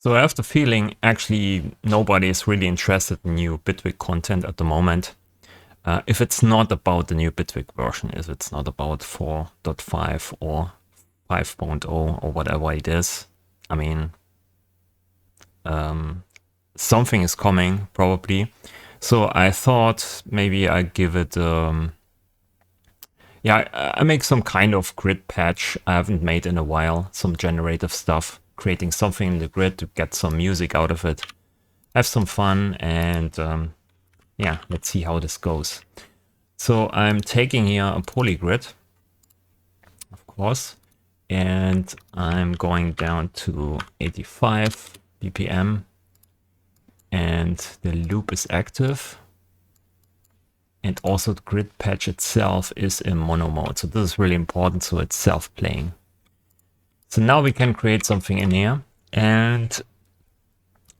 So I have the feeling actually nobody is really interested in new Bitwig content at the moment. If it's not about the new Bitwig version, if it's not about 4.5 or 5.0 or whatever it is. I mean, something is coming probably. So I thought maybe I give it, yeah, I make some kind of grid patch I haven't made in a while, some generative stuff, creating something in the grid to get some music out of it, have some fun, and yeah, let's see how this goes. So I'm taking here a polygrid, of course, and I'm going down to 85 BPM, and the loop is active. And also the grid patch itself is in mono mode. So this is really important. So it's self-playing. So now we can create something in here. And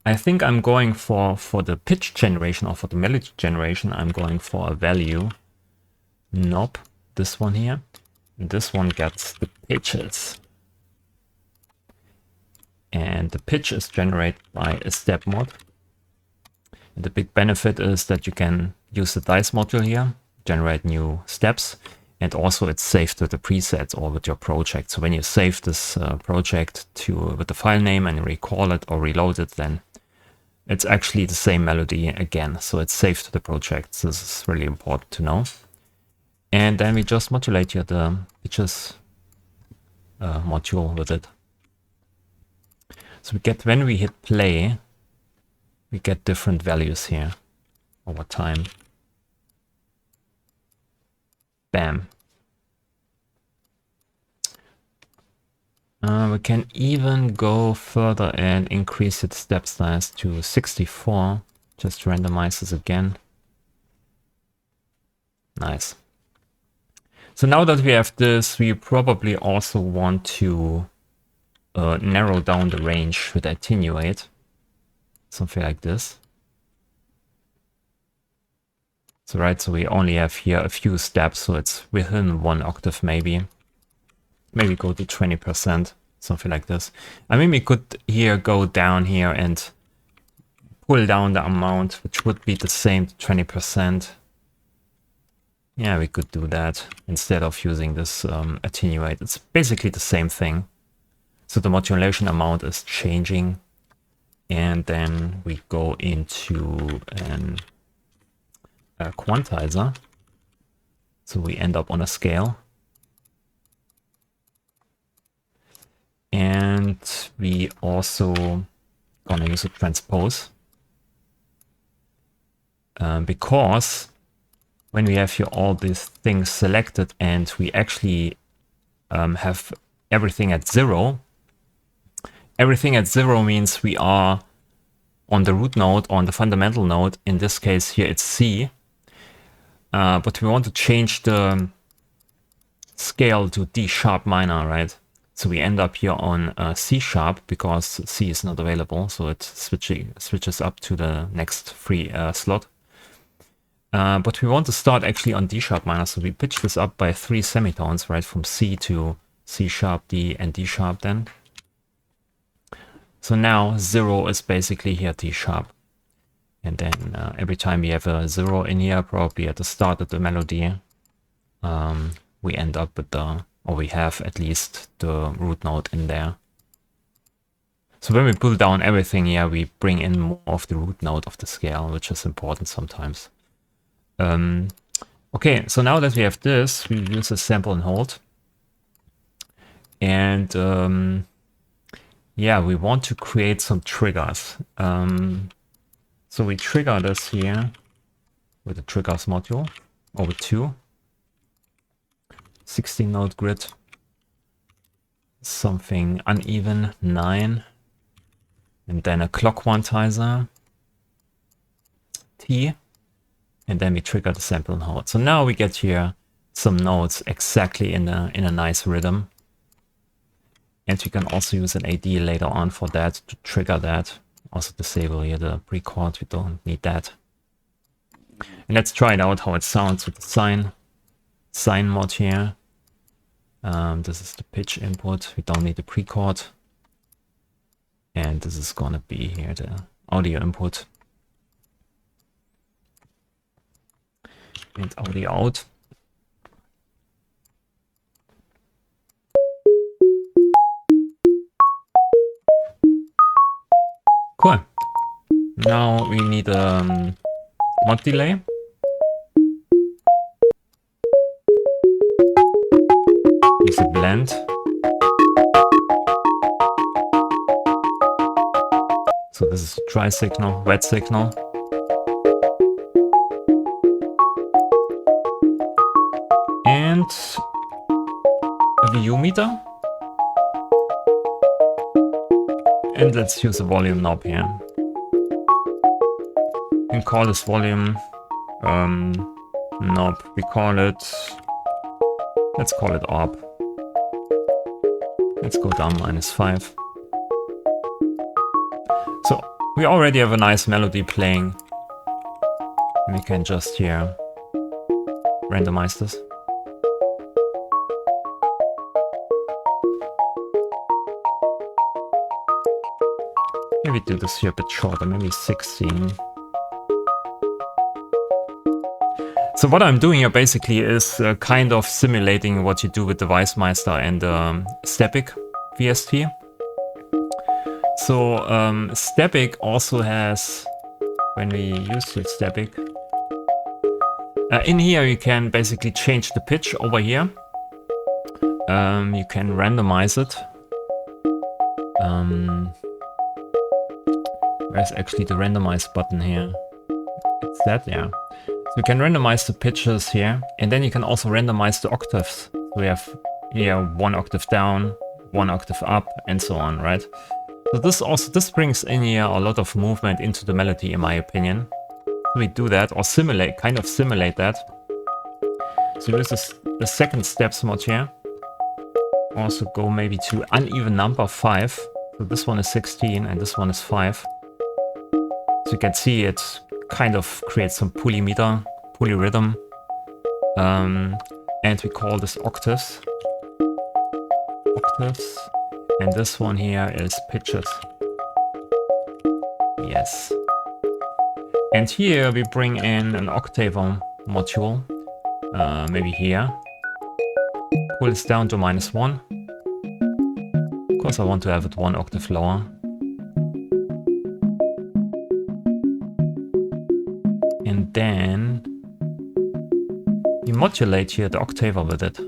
I think I'm going for the pitch generation or for the melody generation, I'm going for a value knob, this one here. And this one gets the pitches. And the pitch is generated by a step mod. And the big benefit is that you can use the DEALZ module here, generate new steps, and also it's saved with the presets or with your project. So when you save this project with the file name and recall it or reload it, then it's actually the same melody again. So it's saved to the project. This is really important to know. And then we just modulate here the pitches module with it. So we get, when we hit play, we get different values here over time. Bam. We can even go further and increase its step size to 64. Just randomize this again. Nice. So now that we have this, we probably also want to narrow down the range with attenuate. Something like this. So right, so we only have here a few steps, so it's within 1 octave maybe. Maybe go to 20%, something like this. I mean, we could here go down here and pull down the amount, which would be the same to 20%. Yeah, we could do that instead of using this attenuate. It's basically the same thing. So the modulation amount is changing. And then we go into a quantizer. So we end up on a scale. And we also gonna use a transpose. Because when we have here all these things selected and we actually have everything at 0, everything at 0 means we are on the root node, on the fundamental node. In this case here it's C. But we want to change the scale to D sharp minor, right? So we end up here on C sharp because C is not available. So it switches up to the next free slot. But we want to start actually on D sharp minor. So we pitch this up by 3 semitones, right? From C to C sharp, D, and D sharp then. So now 0 is basically here D sharp. And then every time we have a 0 in here, probably at the start of the melody, we end up with or we have at least the root node in there. So when we pull down everything here, we bring in more of the root node of the scale, which is important sometimes. Okay, so now that we have this, we use a sample and hold. And yeah, we want to create some triggers. So we trigger this here with the triggers module over 2. 16 node grid. Something uneven, 9. And then a clock quantizer, T. And then we trigger the sample and hold. So now we get here some notes exactly in a nice rhythm. And we can also use an AD later on for that to trigger that. Also disable here the pre-chord, we don't need that. And let's try it out how it sounds with the sine mod here. This is the pitch input, we don't need the pre-chord. And And this is gonna be here, the audio input. And audio out. Cool. Now we need a mod delay. Use a blend. So this is dry signal, wet signal. And a VU meter. And let's use a volume knob here. We can call this volume knob. We call it, let's call it ARP. Let's go down -5. So we already have a nice melody playing. We can just here randomize this. Maybe do this here a bit shorter, maybe 16. So what I'm doing here basically is kind of simulating what you do with the Weissmeister and Stepic VST. So Stepic also has, when we use the Stepic, in here you can basically change the pitch over here. You can randomize it. Where's actually the randomize button here? It's that, yeah. So you can randomize the pitches here, and then you can also randomize the octaves. So we have here 1 octave down, 1 octave up, and so on, right? So this brings in here a lot of movement into the melody, in my opinion. So we do that, or kind of simulate that. So use the second steps mod here. Also go maybe to uneven number 5. So this one is 16 and this one is 5. So you can see it kind of creates some polyrhythm. And we call this octaves. And this one here is pitches. Yes. And here we bring in an octaver module. Maybe here. Pull this down to -1. Of course I want to have it 1 octave lower. And then you modulate here the octaver with it.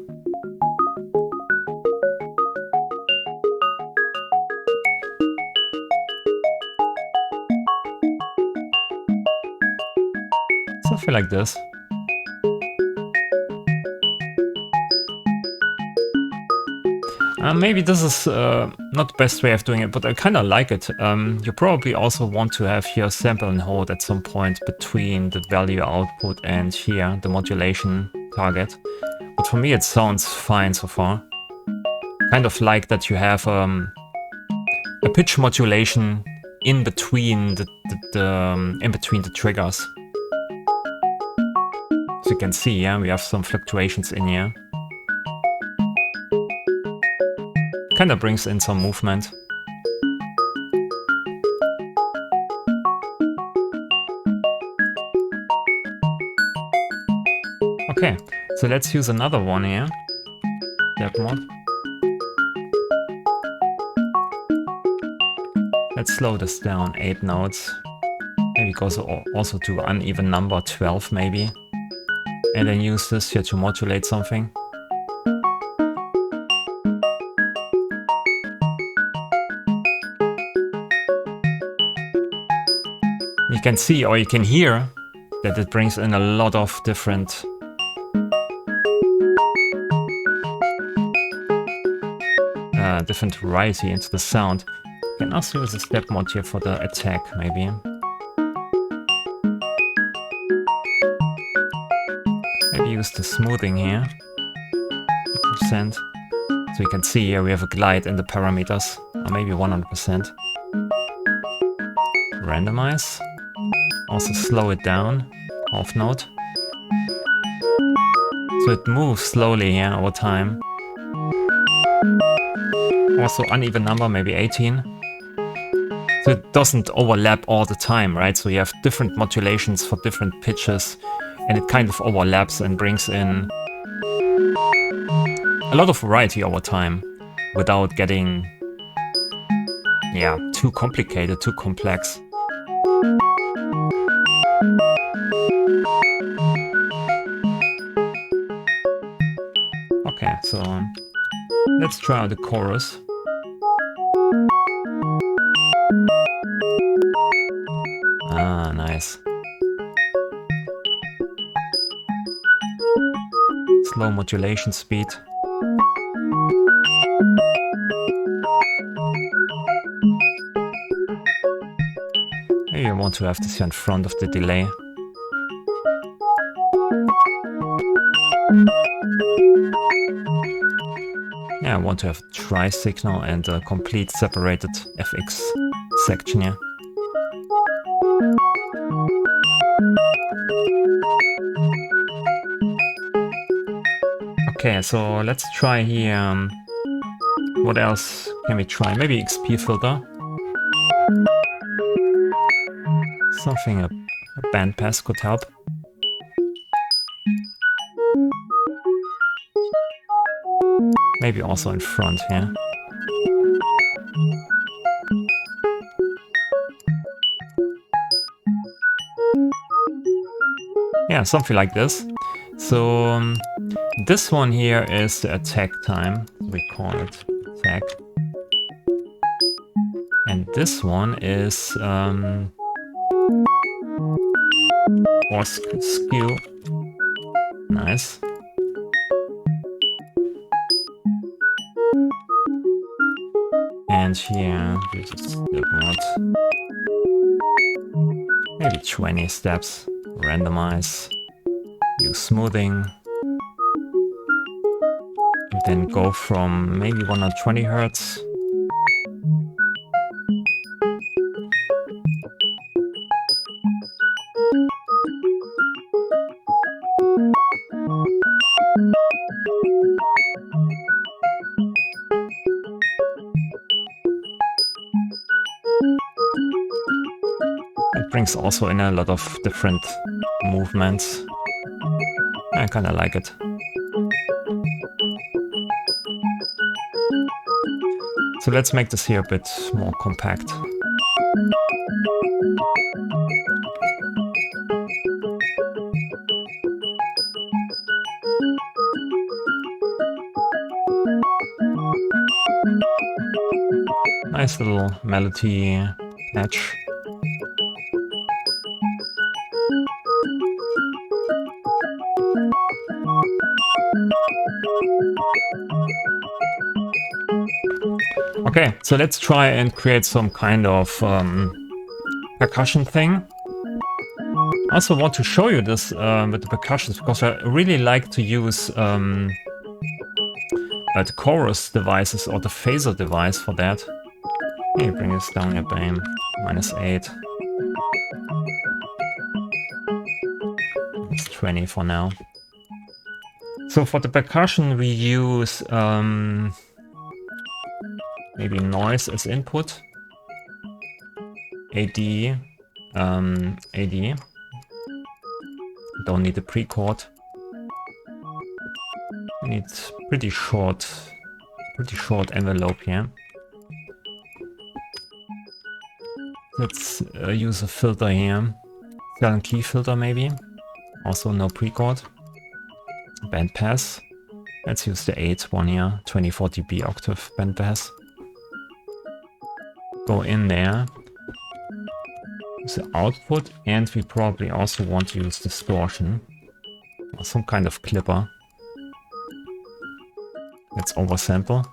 Something like this. Maybe this is not the best way of doing it, but I kind of like it. You probably also want to have here sample and hold at some point between the value output and here, the modulation target. But for me it sounds fine so far. Kind of like that you have a pitch modulation in between the triggers. As you can see, yeah, we have some fluctuations in here. Kind of brings in some movement. Okay, so let's use another one here. Step mod. Let's slow this down, 8 notes. Maybe also to uneven number 12 maybe. And then use this here to modulate something. You can see, or you can hear, that it brings in a lot of different variety into the sound. You can also use a step mod here for the attack, maybe. Maybe use the smoothing here, 50%. So you can see here we have a glide in the parameters, or maybe 100%. Randomize. Also slow it down, half note. So it moves slowly here over time. Also uneven number, maybe 18. So it doesn't overlap all the time, right? So you have different modulations for different pitches, and it kind of overlaps and brings in a lot of variety over time without getting, yeah, too complicated, too complex. Okay, so let's try out the chorus. Ah, nice. Slow modulation speed. Maybe I want to have this here in front of the delay. Yeah, I want to have a tri-signal and a complete separated FX section here. Okay, so let's try here. What else can we try? Maybe XP filter. Something a bandpass could help. Maybe also in front here. Yeah, something like this. So this one here is the attack time. We call it attack. And this one is or skew. Nice. And here we just about maybe 20 steps. Randomize. Use smoothing. Then go from maybe 120 Hertz. It brings also in a lot of different movements. I kinda like it. So let's make this here a bit more compact. Nice little melody patch. Okay, so let's try and create some kind of percussion thing. I also want to show you this with the percussions because I really like to use the chorus devices or the phaser device for that. Let me bring this down here by -8. It's 20 for now. So for the percussion we use maybe noise as input. AD. AD. Don't need a pre-chord. We need pretty short envelope here. Let's use a filter here. Silent key filter maybe. Also no pre-chord. Bandpass. Let's use the 8 one here. 24 dB octave bandpass. Go in there. Use the output, and we probably also want to use distortion. Or some kind of clipper. Let's oversample.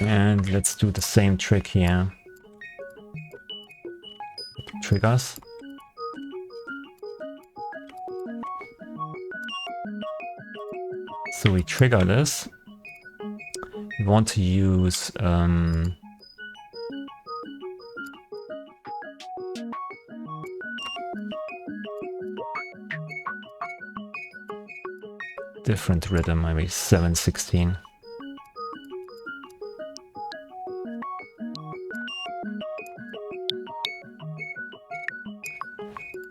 And let's do the same trick here. Triggers. So we trigger this. We want to use different rhythm, maybe 7/16.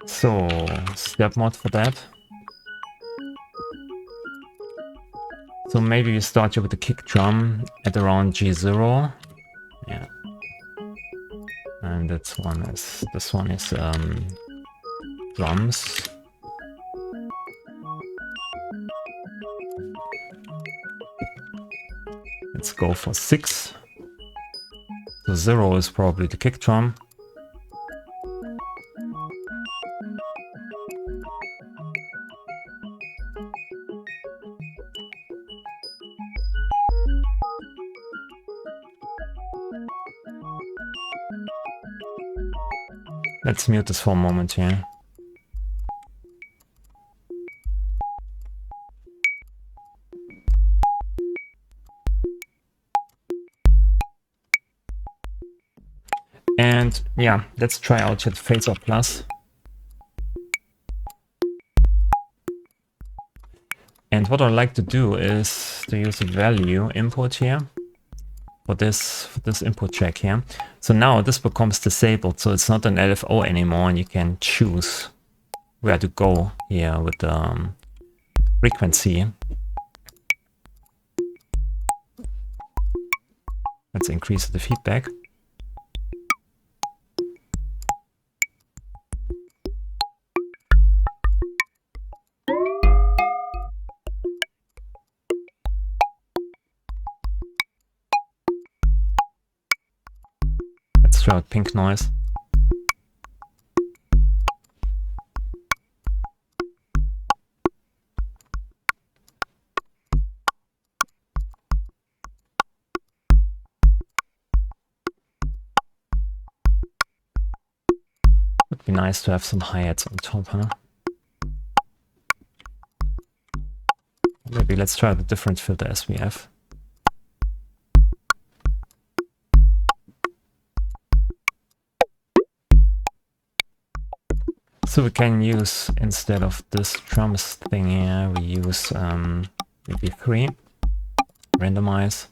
So, step mod for that. So maybe we start here with the kick drum at around G0. Yeah. And this one is drums. Let's go for 6. So 0 is probably the kick drum. Let's mute this for a moment here. And yeah, let's try out here the Phaser Plus. And what I like to do is to use a value input here for this input check here. So now this becomes disabled, so it's not an LFO anymore, and you can choose where to go here with the frequency. Let's increase the feedback. Let's try out pink noise. Would be nice to have some hi-hats on top, huh? Maybe let's try the different filter SVF. So we can use, instead of this drums thing here, we use maybe 3, randomize.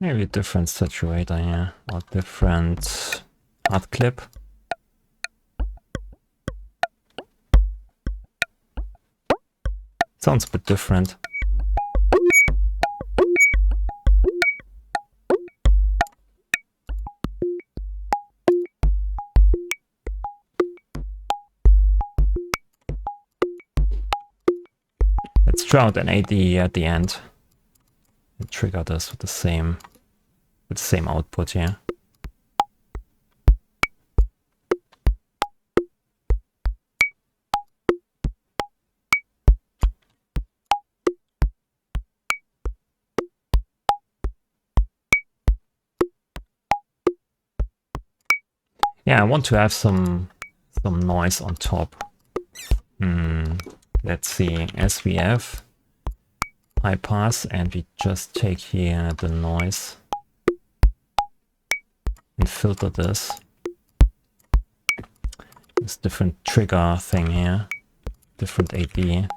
Maybe a different saturator here, or different hard clip. Sounds a bit different. Let's try out an AD at the end and trigger this with the same output here. Yeah, I want to have some noise on top. Let's see, SVF, high pass, and we just take here the noise and filter this. This different trigger thing here, different AD.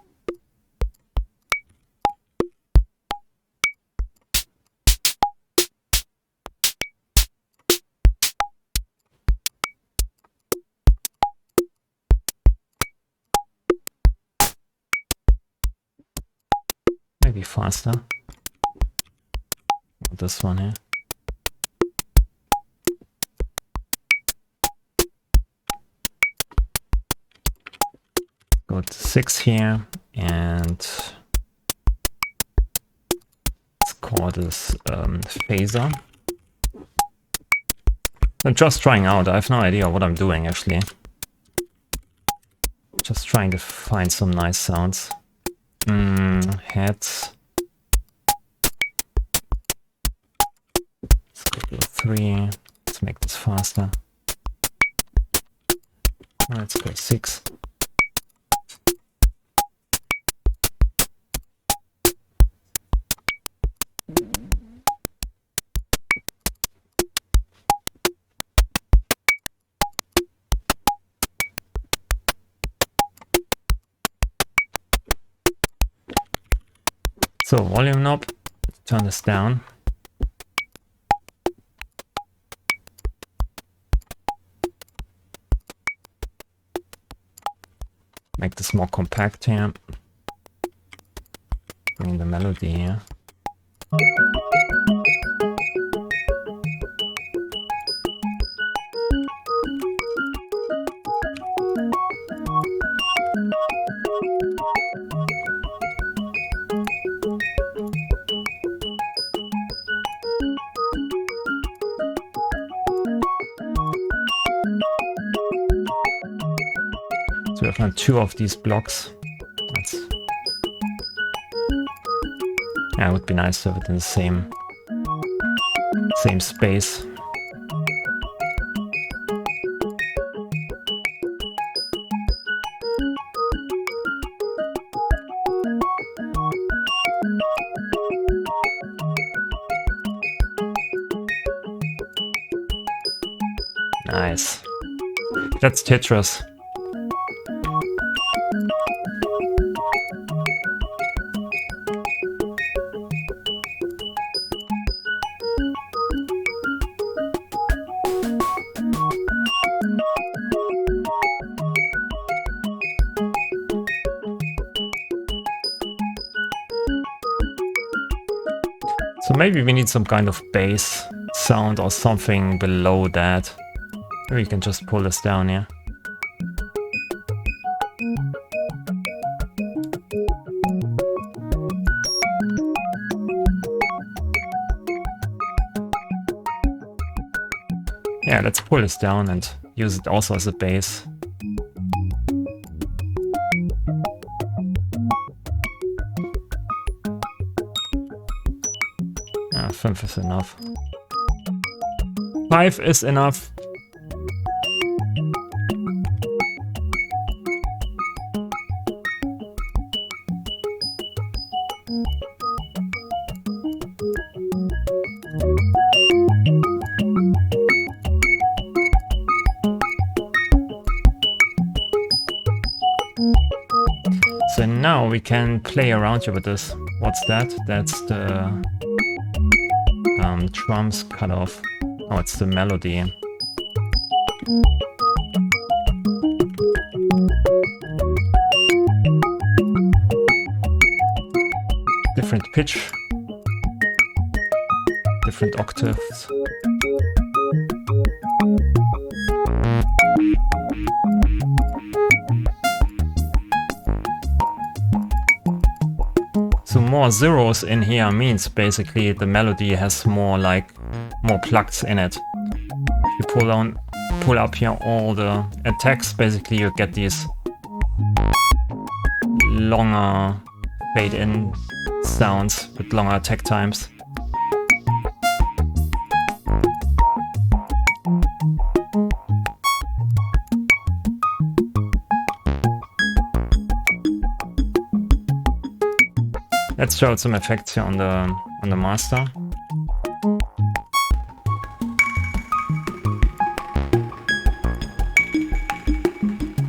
Maybe faster. This one here. Go to 6 here, and let's call this phaser. I'm just trying out. I have no idea what I'm doing actually. Just trying to find some nice sounds. Heads. Let's go to 3. Let's make this faster. Let's go 6. So volume knob, turn this down. Make this more compact here. Bring the melody here. So we have now 2 of these blocks. Yeah, it would be nice to have it in the same space. Nice. That's Tetris. So maybe we need some kind of bass sound or something below that. Maybe we can just pull this down here. Yeah, let's pull this down and use it also as a bass. Ah, 5 is enough. 5 is enough. So now we can play around here with this. What's that? That's the drums cut off. Oh, it's the melody. Different pitch, different octaves. So more zeros in here means basically the melody has more plugs in it. If you pull up here all the attacks, basically you get these longer fade-in sounds with longer attack times. Let's show out some effects here on the master.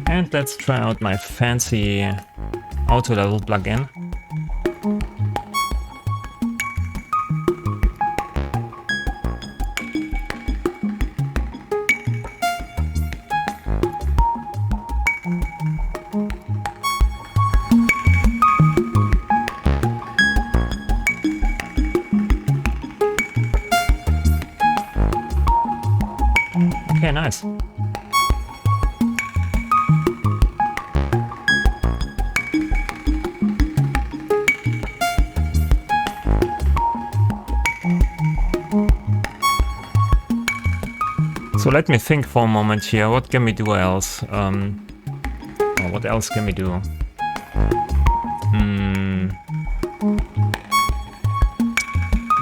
And let's try out my fancy auto level plugin. Okay, nice. So let me think for a moment here. What can we do else? What else can we do?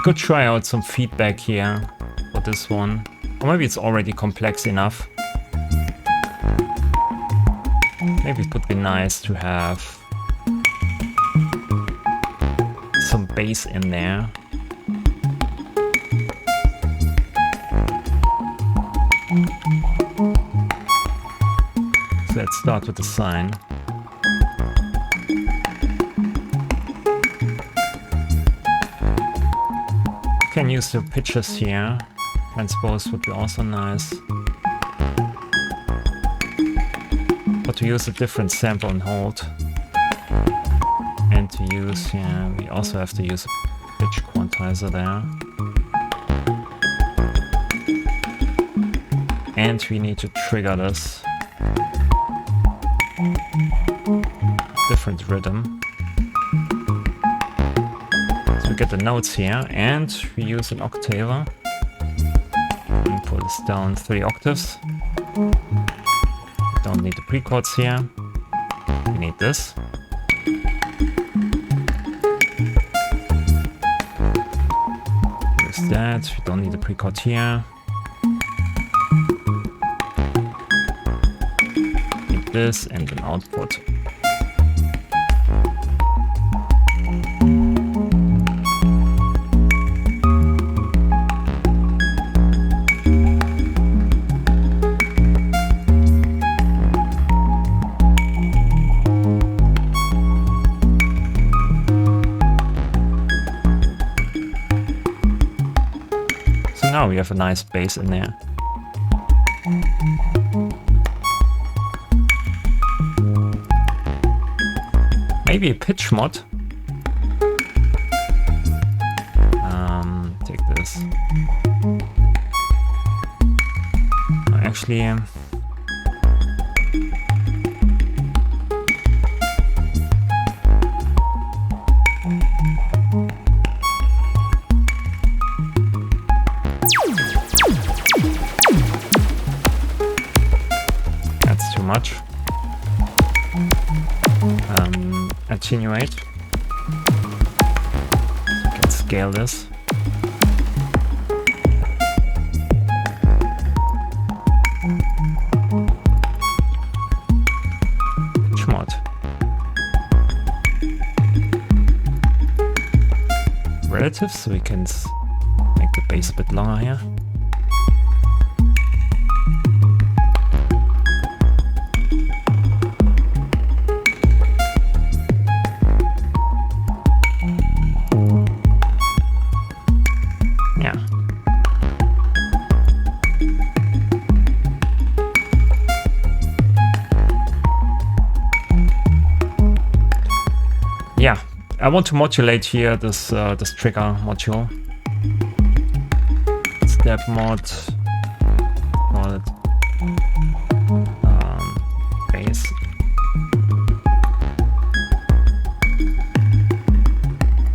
Could try out some feedback here for this one. Or maybe it's already complex enough. Maybe it would be nice to have some bass in there. So let's start with the sine. Can use the pitches here. Transpose would be also nice. But to use a different sample and hold. And to use, yeah, we also have to use a pitch quantizer there. And we need to trigger this. Different rhythm. So we get the notes here, and we use an octaver. And pull this down 3 octaves. Don't need the pre-chords here. We need this. Use that. We don't need the pre-chord here. Need this and an output. Now we have a nice bass in there. Maybe a pitch mod. Take this. Actually, that's too much. Attenuate. So we can scale this. Pitch mod. Relative, so we can make the bass a bit longer here. I want to modulate here this this trigger module. Step mod, call it bass.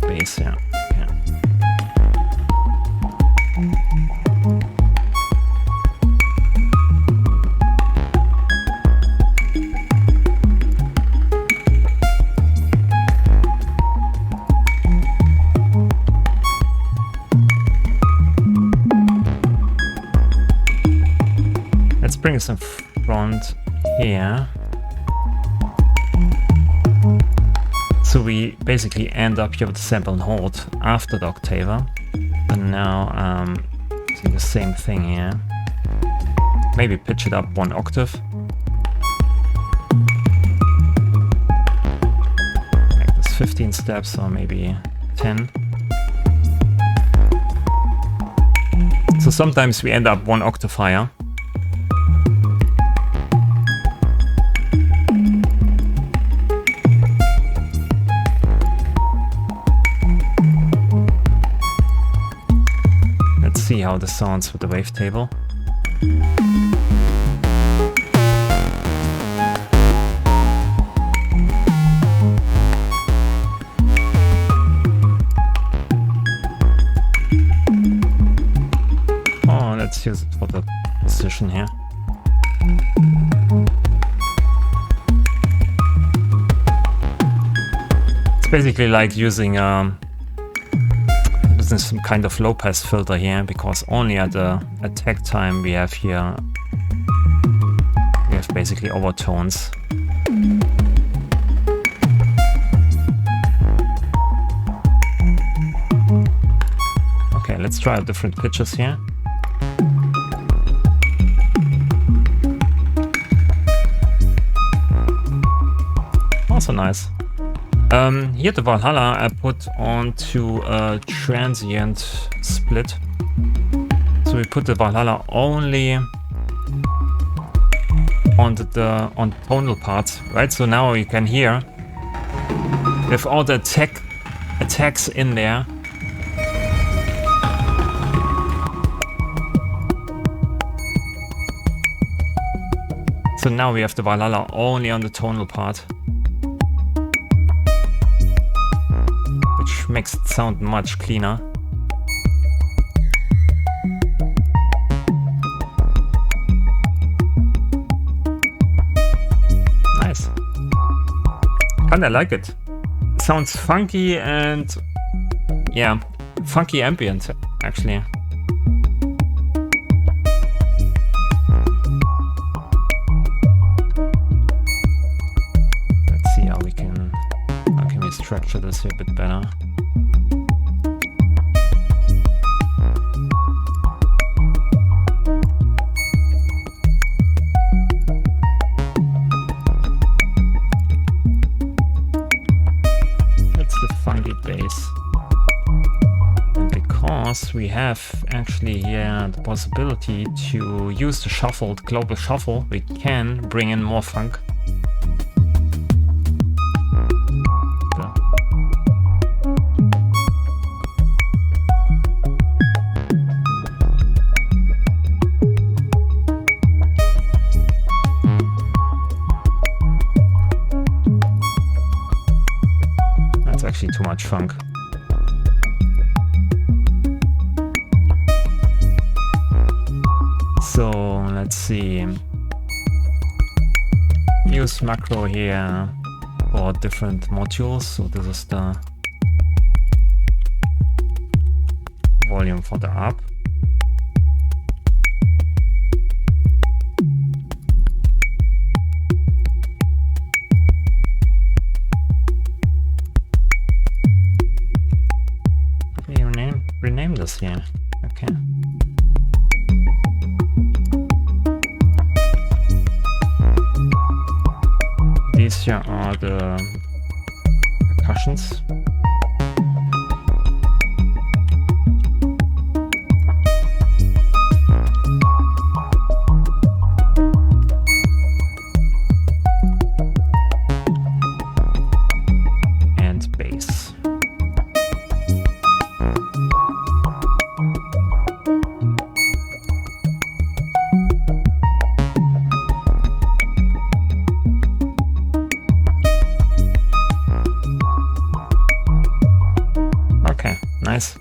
Bass, yeah. Bring us in front here. So we basically end up here with the sample and hold after the octaver. And now do the same thing here. Maybe pitch it up 1 octave. Make this 15 steps or maybe 10. So sometimes we end up 1 octave higher. See how this sounds with the wavetable. Oh, let's use it for the position here. It's basically like using some kind of low pass filter here, because only at the attack time we have here basically overtones. Okay, let's try out different pitches here. Also nice. Here the Valhalla I put onto a transient split. So we put the Valhalla only on on tonal parts, right? So now you can hear with all the attacks in there. So now we have the Valhalla only on the tonal part, which makes it sound much cleaner. Nice. Kinda like it. Sounds funky and yeah, funky ambient actually. Let's see how can we structure this here a bit better. We have actually here the possibility to use the shuffle, the global shuffle. We can bring in more funk. That's actually too much funk. So let's see, use macro here for different modules. So this is the volume for the up. Let me rename this here. Okay. These here are the percussions. And bass. Nice.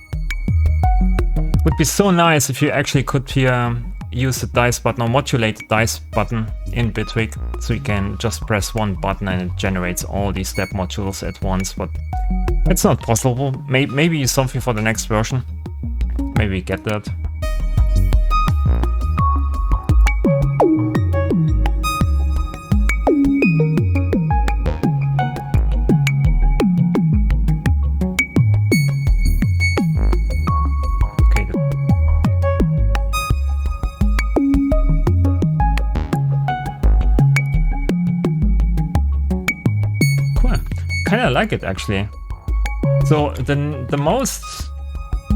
Would be so nice if you actually could here use the dice button or modulate the dice button in Bitwig, so you can just press one button and it generates all these step modules at once, but it's not possible. Maybe something for the next version. Maybe get that. Kinda like it actually. So the most,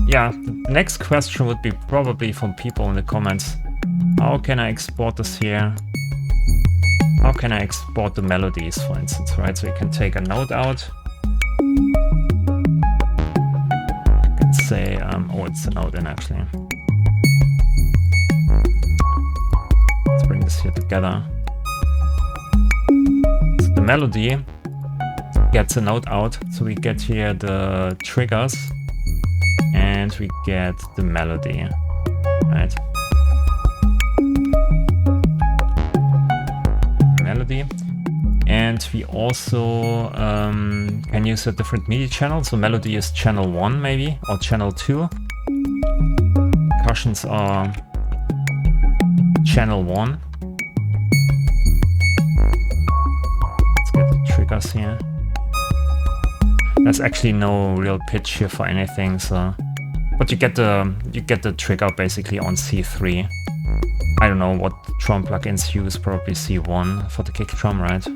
yeah, the next question would be probably from people in the comments. How can I export this here? How can I export the melodies, for instance, right? So you can take a note out. You can say, oh, it's a note in actually. Let's bring this here together. So the melody gets a note out, so we get here the triggers and we get the melody, right? Melody, and we also can use a different MIDI channel. So melody is channel 1 maybe, or channel 2. Percussions are channel 1. Let's get the triggers here. There's actually no real pitch here for anything, so But you get the trigger basically on C3. I don't know what drum plugins use, probably C1 for the kick drum, right?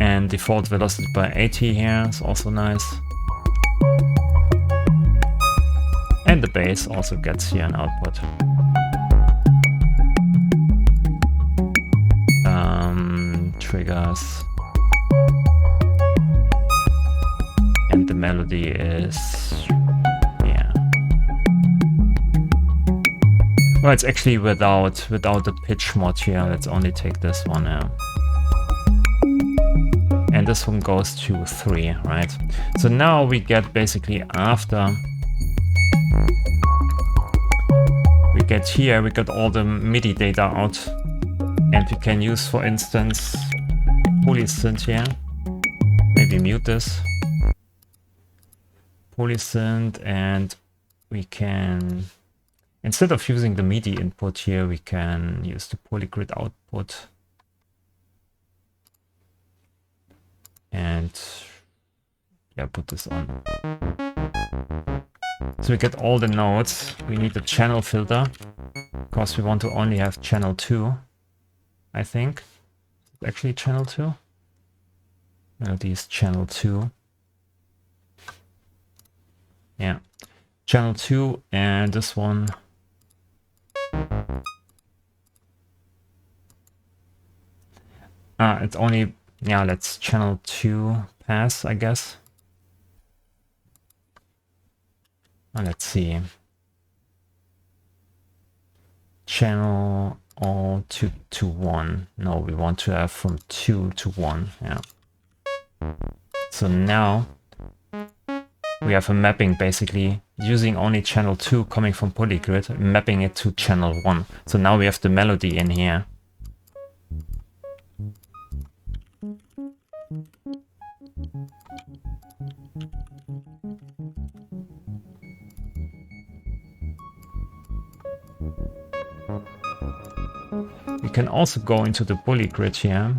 And default velocity by 80 here is also nice. And the bass also gets here an output. Triggers. And the melody is, yeah. Well, it's actually without the pitch mod here. Let's only take this one now. And this one goes to 3, right? So now we get basically after we get here, we got all the MIDI data out, and we can use, for instance, polysynth here. Maybe mute this polysynth, and we can, instead of using the MIDI input here, we can use the polygrid output. And yeah, put this on. So we get all the notes. We need the channel filter, because we want to only have channel 2, I think. Actually channel 2. Melody is channel 2. Yeah, channel 2, and this one. It's only, yeah, let's channel 2 pass, I guess. Let's see. Channel all 2 to 1. No, we want to have from 2 to 1. Yeah. So now we have a mapping basically using only channel 2 coming from polygrid, mapping it to channel 1. So now we have the melody in here. We can also go into the polygrid here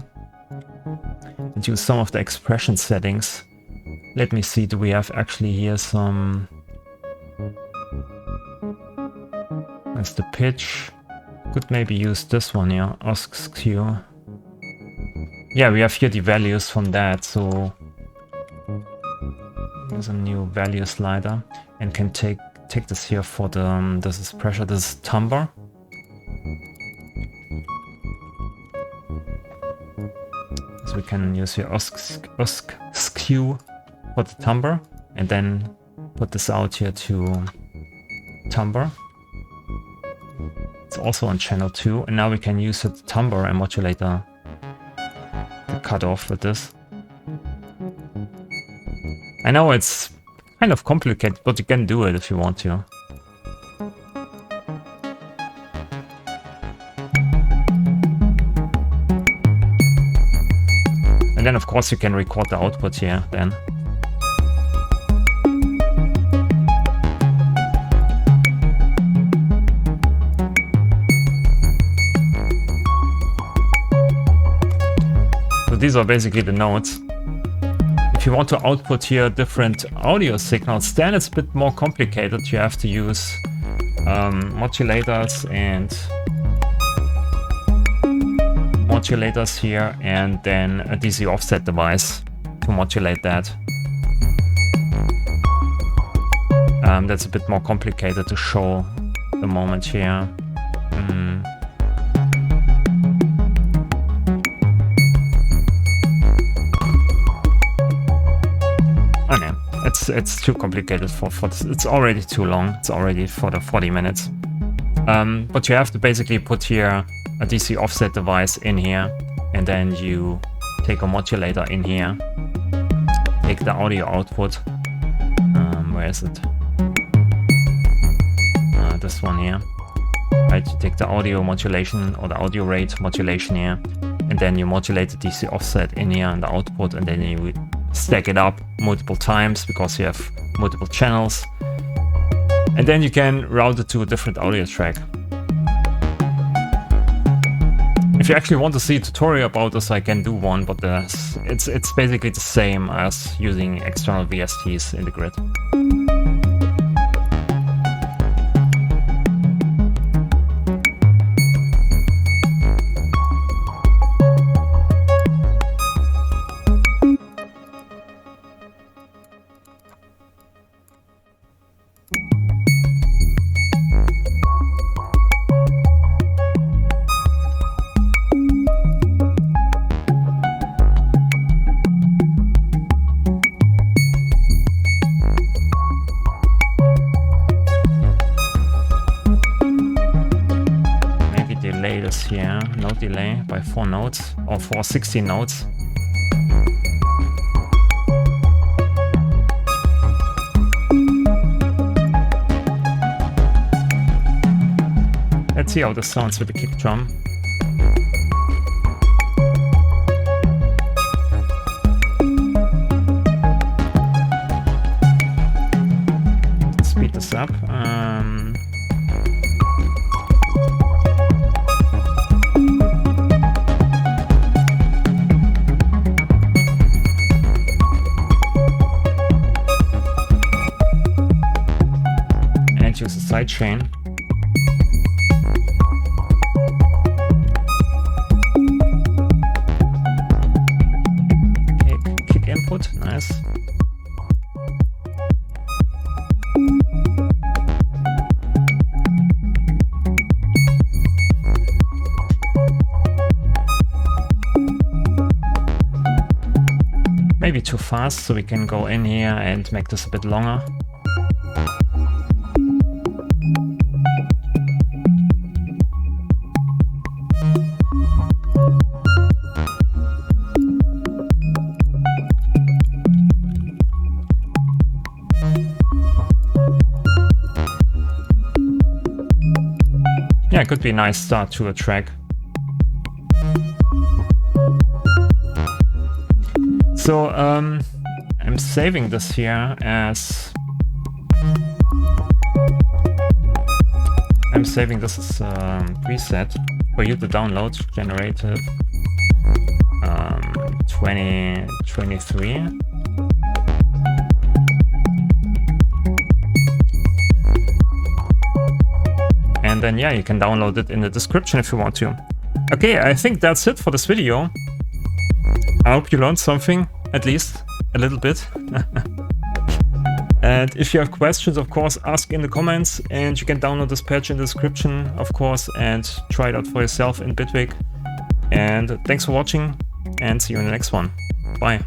and use some of the expression settings. Let me see, do we have actually here some... That's the pitch. Could maybe use this one here, skew. Yeah, we have here the values from that, so here's a new value slider, and can take this here for the this is pressure, this is timbre. So we can use here skew for the timbre, and then put this out here to timbre. It's also on channel 2, and now we can use the timbre and modulator cut off with this. I know it's kind of complicated, but you can do it if you want to. And then of course you can record the output here then. These are basically the notes. If you want to output here different audio signals, then it's a bit more complicated. You have to use modulators here, and then a DC offset device to modulate that. That's a bit more complicated to show the moment here. It's too complicated for this. It's already too long. It's already for the 40 minutes. But you have to basically put here a DC offset device in here, and then you take a modulator in here, take the audio output. Where is it? This one here. Right, you take the audio modulation or the audio rate modulation here, and then you modulate the DC offset in here and the output, and then you stack it up multiple times because you have multiple channels, and then you can route it to a different audio track. If If you actually want to see a tutorial about this, I can do one, but it's basically the same as using external VSTs in the grid. Here, no delay by 4 notes or for 16 notes. Let's see how this sounds with the kick drum. Let's speed this up. Use a sidechain. Okay, kick input, nice. Maybe too fast, so we can go in here and make this a bit longer. Yeah, it could be a nice start to a track. So I'm saving this here as preset for you to download. Generative-2023. And then, yeah, you can download it in the description if you want to. Okay, I think that's it for this video. I hope you learned something, at least a little bit. And if you have questions, of course, ask in the comments, and you can download this patch in the description, of course, and try it out for yourself in Bitwig. And thanks for watching, and see you in the next one. Bye.